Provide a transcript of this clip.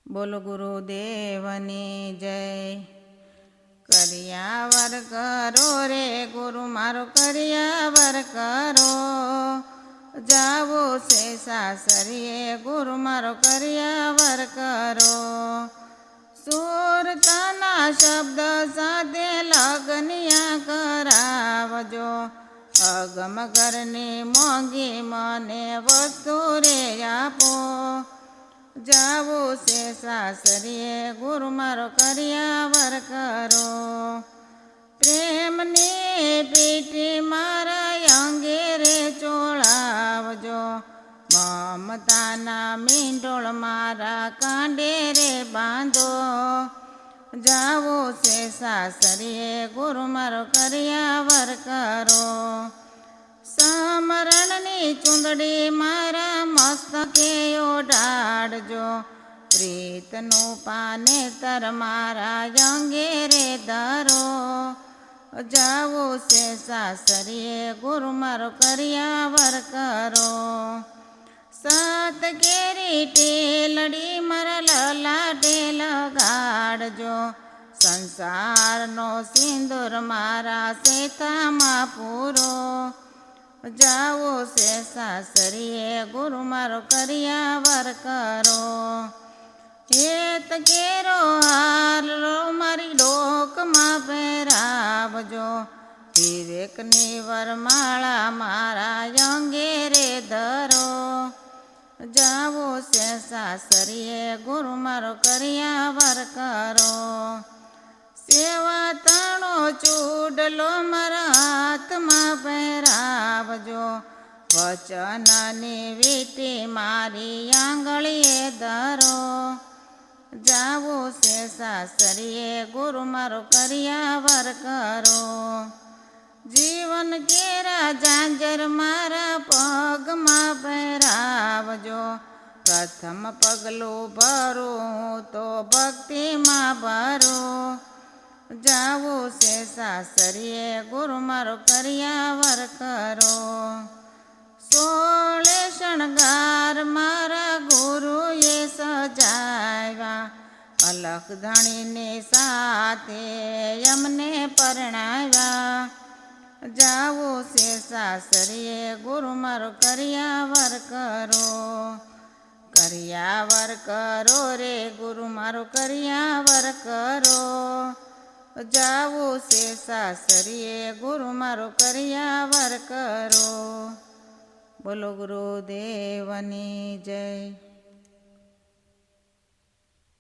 બોલો ગુરુદેવની જય। કરિયાવર કરો રે ગુરુ મારો કરિયાવર કરો, જાવો છે સાસરીએ ગુરુ મારો કરિયાવર કરો। સુરતાના શબ્દ સાથે લગ્નિયા કરાવજો, અગમ ઘરની મોંઘી મને વસ્તુ રે આપો। જાવો છે સાસરીએ ગુરુ મારો કરિયાવર કરો। પ્રેમની પીઠી મારા અંગે રે ચોળાવજો, મમતાના મીંડોળ મારા કાંડે રે બાંધો। જાવો છે સાસરીએ ગુરુ મારો કરિયાવર કરો। સમરણની ચૂંદડી મારા મસ્તકે ઓઢાડજો, પ્રીતનું પાનેતર મારા અંગે રે ધરો। જાવો છે સાસરીએ ગુરુ મારો કરિયાવર કરો। સાત કેરી ટેલડી મારા લલાટે લગાડજો, સંસારનો સિંદૂર મારા સેતામાં પૂરો। જાવો છે સાસરીએ ગુરુ મારો કરિયાવર કરો। હેત કેરો હારો મારી ડોકમાં પહેરાવજો, વિવેકની વરમાળા મારા અંગે રે ધરો। જાવો છે સાસરીએ ગુરુ મારો કરિયાવર કરો। સેવા તાણો ચૂડલો મારા હાથમાં પહેરાવજો, વચનની વીંટી મારી આંગળીએ ધરો। જાવો છે સાસરીએ ગુરુ મારો કરિયાવર કરો। જીવન કેરા ઝાંઝર મારા પગમાં પહેરાવજો, પ્રથમ પગલું ભરું તો ભક્તિમાં ભરું। જાવો છે સાસરીએ ગુરુ મારો કરિયાવર કરો। સોળે શણગાર મારા ગુરુએ સજાવ્યા, અલખ ધણીની સાથે અમને પરણાવ્યા। જાવો છે સાસરીએ ગુરુ મારો કરિયાવર કરો। કરિયાવર કરો રે ગુરુ મારો કરિયાવર કરો, જાવો છે સાસરીએ ગુરુ મારો કરિયાવર કરો। બોલો ગુરુદેવની જય।